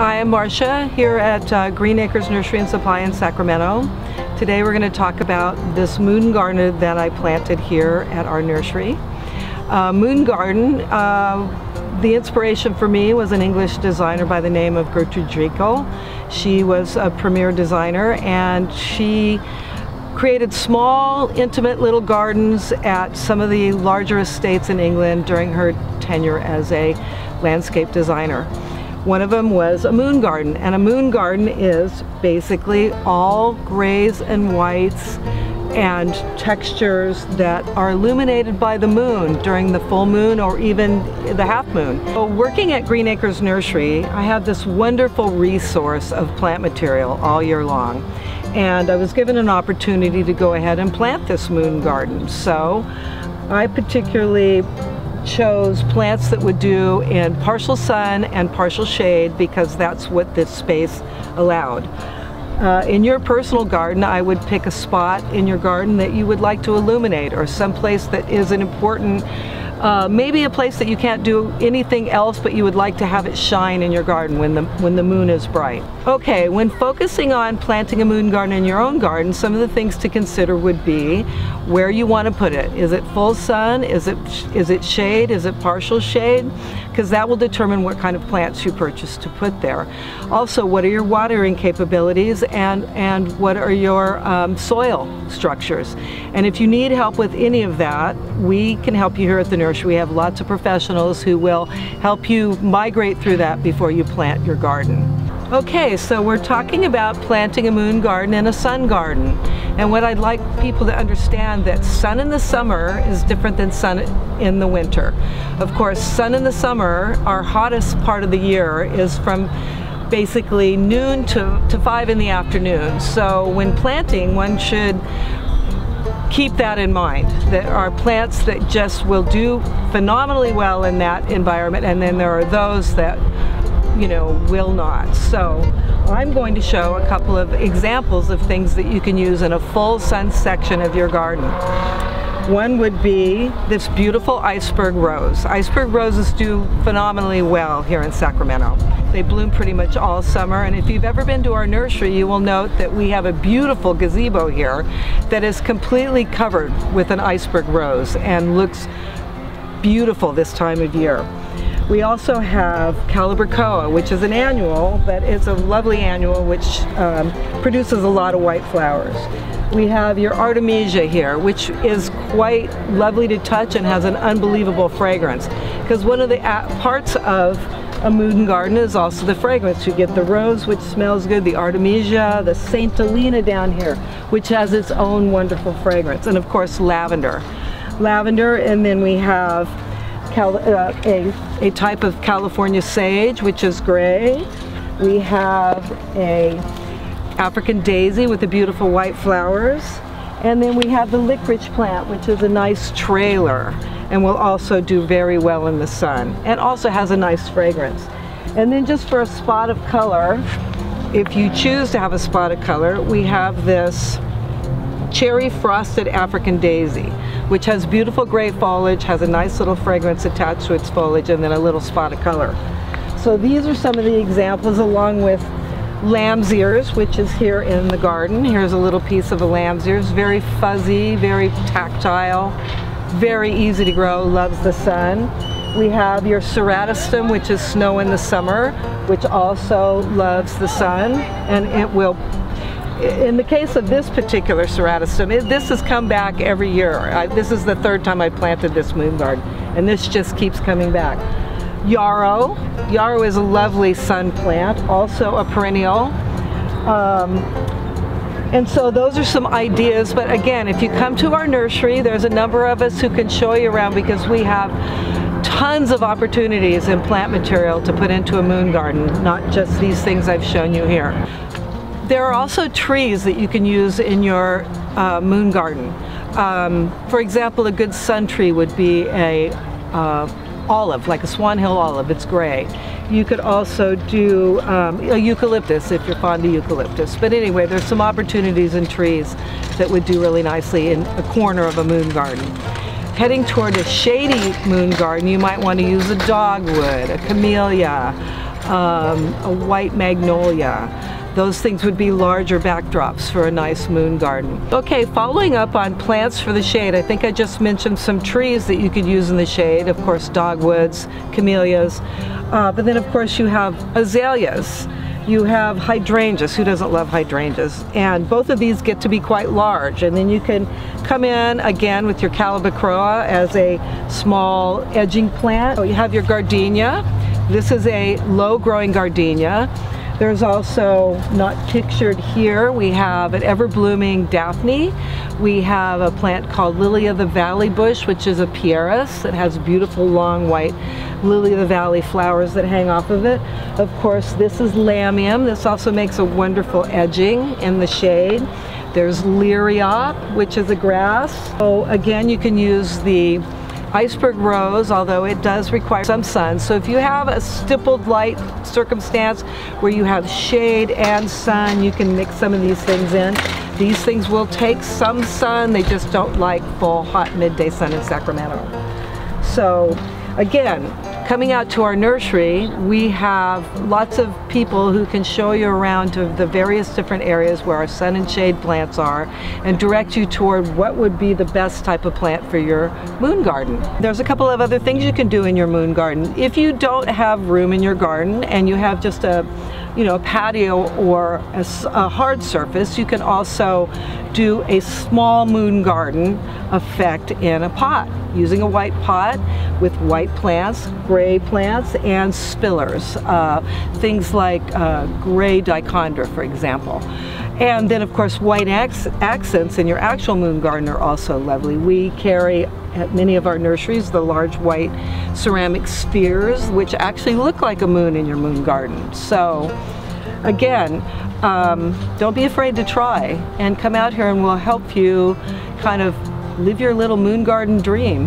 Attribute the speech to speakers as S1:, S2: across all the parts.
S1: Hi, I'm Marcia here at Green Acres Nursery and Supply in Sacramento. Today we're going to talk about this moon garden that I planted here at our nursery. Moon garden, the inspiration for me was an English designer by the name of Gertrude Drekel. She was a premier designer and she created small, intimate little gardens at some of the larger estates in England during her tenure as a landscape designer. One of them was a moon garden, and a moon garden is basically all grays and whites and textures that are illuminated by the moon during the full moon or even the half moon. So working at Green Acres Nursery, I have this wonderful resource of plant material all year long. And I was given an opportunity to go ahead and plant this moon garden. So I particularly chose plants that would do in partial sun and partial shade because that's what this space allowed. In your personal garden, I would pick a spot in your garden that you would like to illuminate, or some place that is an important, maybe a place that you can't do anything else but you would like to have it shine in your garden when the moon is bright. Okay, when focusing on planting a moon garden in your own garden, some of the things to consider would be where you want to put it. Is it full sun? Is it shade? Is it partial shade? Because that will determine what kind of plants you purchase to put there. Also, what are your watering capabilities and what are your soil structures? And if you need help with any of that, we can help you here at the nursery. We have lots of professionals who will help you migrate through that before you plant your garden. Okay, so we're talking about planting a moon garden and a sun garden. And what I'd like people to understand that sun in the summer is different than sun in the winter. Of course, sun in the summer, our hottest part of the year is from basically noon to 5 in the afternoon. So when planting, one should keep that in mind. There are plants that just will do phenomenally well in that environment, and then there are those that will not. So I'm going to show a couple of examples of things that you can use in a full sun section of your garden. One would be this beautiful iceberg rose. Iceberg roses do phenomenally well here in Sacramento. They bloom pretty much all summer, and if you've ever been to our nursery, you will note that we have a beautiful gazebo here that is completely covered with an iceberg rose and looks beautiful this time of year. We also have Calibrachoa, which is an annual, but it's a lovely annual which produces a lot of white flowers. We have your Artemisia here, which is quite lovely to touch and has an unbelievable fragrance. Because one of the parts of a moon garden is also the fragrance. You get the rose, which smells good, the Artemisia, the St. Helena down here, which has its own wonderful fragrance, and of course lavender. Lavender, and then we have a type of California sage, which is gray. We have a African daisy with the beautiful white flowers. And then we have the licorice plant, which is a nice trailer and will also do very well in the sun and also has a nice fragrance. And then just for a spot of color, if you choose to have a spot of color, we have this cherry frosted African daisy, which has beautiful gray foliage, has a nice little fragrance attached to its foliage, and then a little spot of color. So these are some of the examples, along with lamb's ears, which is here in the garden. Here's a little piece of a lamb's ears, very fuzzy, very tactile, very easy to grow, loves the sun. We have your Ceratostem, which is snow in the summer, which also loves the sun, and it will. In the case of this particular Ceratostem, this has come back every year. This is the third time I planted this moon garden, and this just keeps coming back. Yarrow. Yarrow is a lovely sun plant, also a perennial. And so those are some ideas, but again, if you come to our nursery, there's a number of us who can show you around because we have tons of opportunities in plant material to put into a moon garden, not just these things I've shown you here. There are also trees that you can use in your moon garden. For example, a good sun tree would be a olive, like a Swan Hill olive. It's gray. You could also do a eucalyptus if you're fond of eucalyptus. But anyway, there's some opportunities in trees that would do really nicely in a corner of a moon garden. Heading toward a shady moon garden, you might want to use a dogwood, a camellia, a white magnolia. Those things would be larger backdrops for a nice moon garden. Okay, following up on plants for the shade, I think I just mentioned some trees that you could use in the shade. Of course, dogwoods, camellias, but then of course you have azaleas. You have hydrangeas. Who doesn't love hydrangeas? And both of these get to be quite large. And then you can come in again with your Calibrachoa as a small edging plant. So you have your gardenia. This is a low-growing gardenia. There's also, not pictured here, we have an ever-blooming Daphne. We have a plant called Lily of the Valley bush, which is a pieris. It has beautiful long white lily of the valley flowers that hang off of it. Of course, this is lamium. This also makes a wonderful edging in the shade. There's liriop, which is a grass. So again, you can use the iceberg rose, although it does require some sun. So if you have a stippled light circumstance where you have shade and sun, you can mix some of these things in. These things will take some sun, they just don't like full hot midday sun in Sacramento. So again, coming out to our nursery, we have lots of people who can show you around to the various different areas where our sun and shade plants are and direct you toward what would be the best type of plant for your moon garden. There's a couple of other things you can do in your moon garden. If you don't have room in your garden and you have just a patio or a hard surface, you can also do a small moon garden effect in a pot, using a white pot with white plants, gray plants, and spillers. Things like gray dichondra, for example. And then of course white accents in your actual moon garden are also lovely. We carry at many of our nurseries the large white ceramic spheres, which actually look like a moon in your moon garden. So again, don't be afraid to try and come out here and we'll help you kind of live your little moon garden dream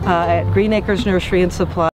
S1: at Green Acres Nursery and Supply.